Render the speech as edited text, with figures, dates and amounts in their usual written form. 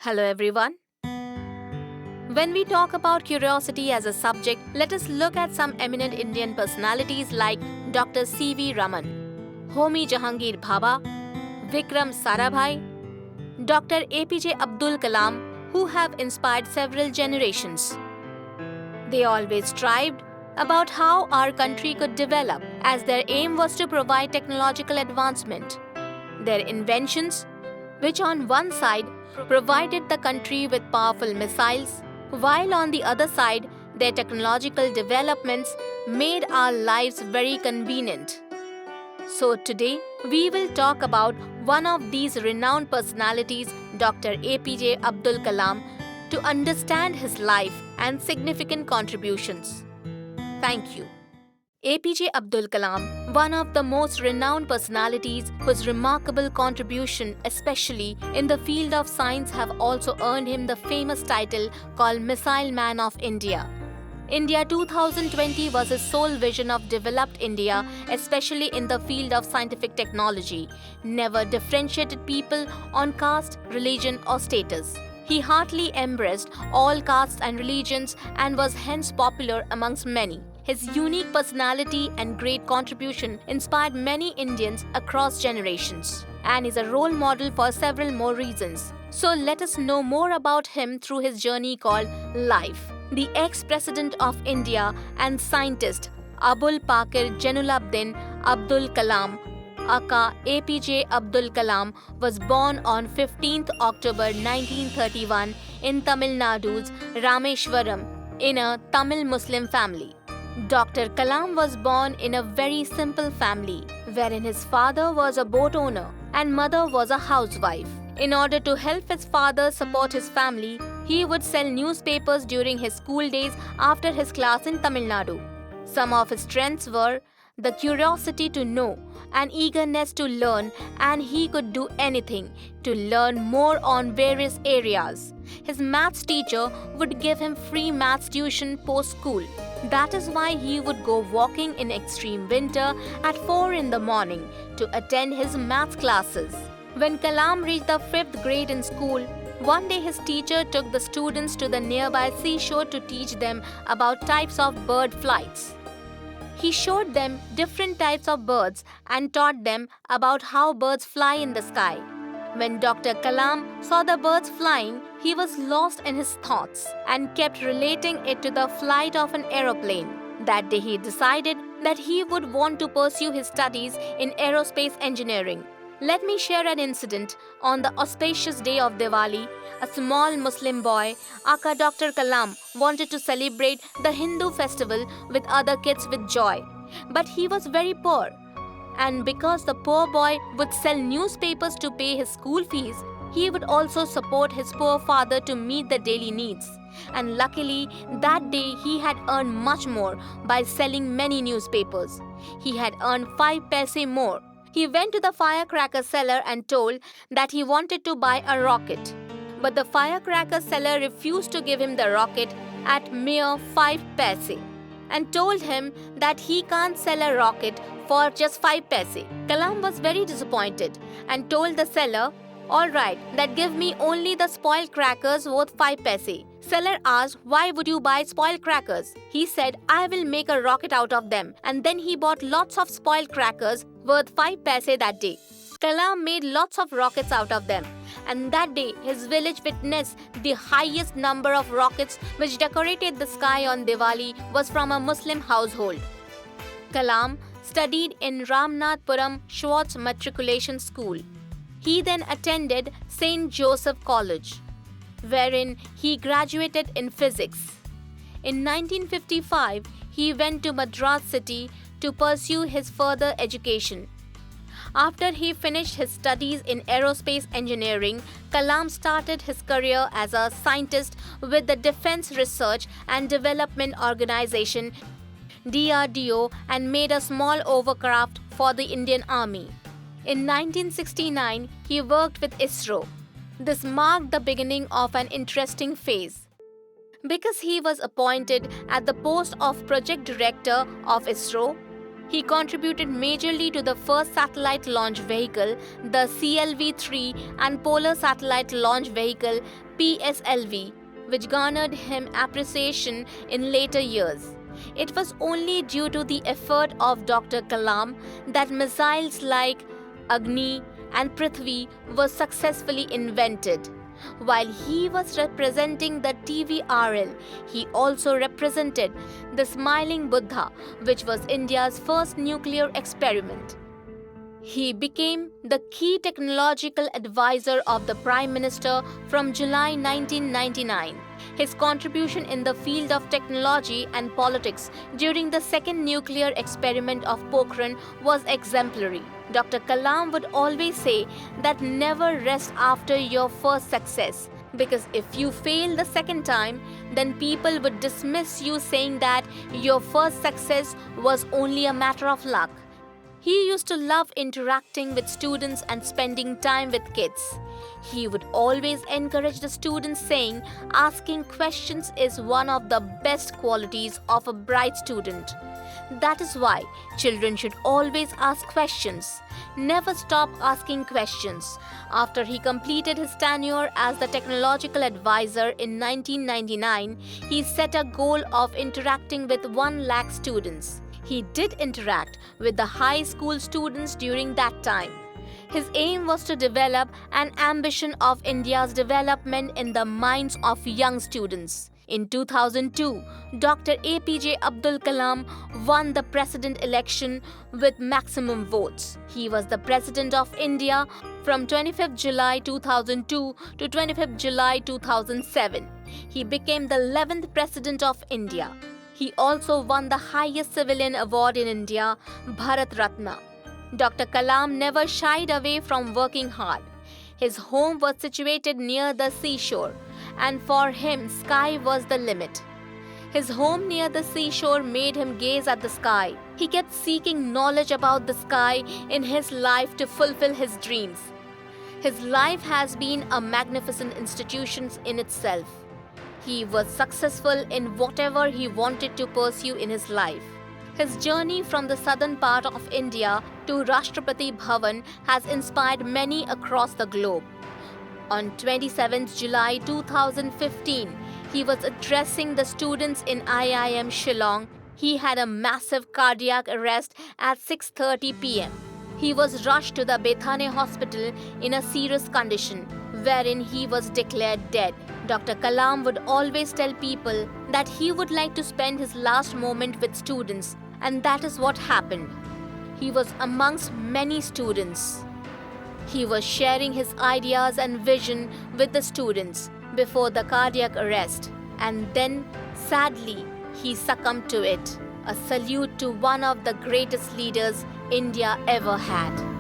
Hello everyone. When we talk about curiosity as a subject, let us look at some eminent Indian personalities like Dr. C.V. Raman, Homi Jahangir Bhabha, Vikram Sarabhai, Dr. A.P.J. Abdul Kalam, who have inspired several generations. They always strived about how our country could develop, as their aim was to provide technological advancement. Their inventions, which on one side provided the country with powerful missiles, while on the other side, their technological developments made our lives very convenient. So today, we will talk about one of these renowned personalities, Dr. A.P.J. Abdul Kalam, to understand his life and significant contributions. Thank you. A.P.J. Abdul Kalam, one of the most renowned personalities whose remarkable contribution, especially in the field of science, have also earned him the famous title called Missile Man of India. India 2020 was his sole vision of developed India, especially in the field of scientific technology, never differentiated people on caste, religion or status. He heartily embraced all castes and religions and was hence popular amongst many. His unique personality and great contribution inspired many Indians across generations and is a role model for several more reasons. So let us know more about him through his journey called Life. The ex-president of India and scientist Abul Jainuluddin Abdul Kalam, aka A.P.J. Abdul Kalam, was born on 15th October 1931 in Tamil Nadu's Rameshwaram in a Tamil Muslim family. Dr. Kalam was born in a very simple family, wherein his father was a boat owner and mother was a housewife. In order to help his father support his family, he would sell newspapers during his school days after his class in Tamil Nadu. Some of his strengths were the curiosity to know and eagerness to learn, and he could do anything to learn more on various areas. His maths teacher would give him free maths tuition post-school. That is why he would go walking in extreme winter at 4 in the morning to attend his maths classes. When Kalam reached the 5th grade in school, one day his teacher took the students to the nearby seashore to teach them about types of bird flights. He showed them different types of birds and taught them about how birds fly in the sky. When Dr. Kalam saw the birds flying, he was lost in his thoughts and kept relating it to the flight of an aeroplane. That day he decided that he would want to pursue his studies in aerospace engineering. Let me share an incident. On the auspicious day of Diwali, a small Muslim boy, aka Dr. Kalam, wanted to celebrate the Hindu festival with other kids with joy. But he was very poor. And because the poor boy would sell newspapers to pay his school fees, he would also support his poor father to meet the daily needs. And luckily, that day he had earned much more by selling many newspapers. He had earned 5 paise more. He went to the firecracker seller and told that he wanted to buy a rocket. But the firecracker seller refused to give him the rocket at mere 5 paise and told him that he can't sell a rocket for just 5 paise. Kalam was very disappointed and told the seller, "Alright, that give me only the spoiled crackers worth 5 paise. Seller asked, "Why would you buy spoiled crackers?" He said, "I will make a rocket out of them." And then he bought lots of spoiled crackers worth 5 paise that day. Kalam made lots of rockets out of them. And that day, his village witnessed the highest number of rockets which decorated the sky on Diwali was from a Muslim household. Kalam studied in Ramnathpuram Schwartz Matriculation School. He then attended St. Joseph College, wherein he graduated in physics. In 1955, he went to Madras city to pursue his further education. After he finished his studies in aerospace engineering, Kalam started his career as a scientist with the Defense Research and Development Organization (DRDO) and made a small overcraft for the Indian Army. In 1969, he worked with ISRO. This marked the beginning of an interesting phase. Because he was appointed at the post of Project Director of ISRO, He contributed majorly to the first satellite launch vehicle, the CLV-3, and Polar Satellite Launch Vehicle, PSLV, which garnered him appreciation in later years. It was only due to the effort of Dr. Kalam that missiles like Agni and Prithvi were successfully invented. While he was representing the TVRL, he also represented the Smiling Buddha, which was India's first nuclear experiment. He became the key technological advisor of the Prime Minister from July 1999. His contribution in the field of technology and politics during the second nuclear experiment of Pokhran was exemplary. Dr. Kalam would always say that never rest after your first success, because if you fail the second time, then people would dismiss you saying that your first success was only a matter of luck. He used to love interacting with students and spending time with kids. He would always encourage the students, saying, asking questions is one of the best qualities of a bright student. That is why children should always ask questions. Never stop asking questions. After he completed his tenure as the technological advisor in 1999, he set a goal of interacting with 1 lakh students. He did interact with the high school students during that time. His aim was to develop an ambition of India's development in the minds of young students. In 2002, Dr. A.P.J. Abdul Kalam won the president election with maximum votes. He was the President of India from 25th July 2002 to 25th July 2007. He became the 11th President of India. He also won the highest civilian award in India, Bharat Ratna. Dr. Kalam never shied away from working hard. His home was situated near the seashore, and for him, sky was the limit. His home near the seashore made him gaze at the sky. He kept seeking knowledge about the sky in his life to fulfill his dreams. His life has been a magnificent institution in itself. He was successful in whatever he wanted to pursue in his life. His journey from the southern part of India to Rashtrapati Bhavan has inspired many across the globe. On 27th July 2015, he was addressing the students in IIM Shillong. He had a massive cardiac arrest at 6:30 p.m. He was rushed to the Bethane hospital in a serious condition, wherein he was declared dead. Dr. Kalam would always tell people that he would like to spend his last moment with students, and that is what happened. He was amongst many students. He was sharing his ideas and vision with the students before the cardiac arrest, and then, sadly, he succumbed to it. A salute to one of the greatest leaders India ever had.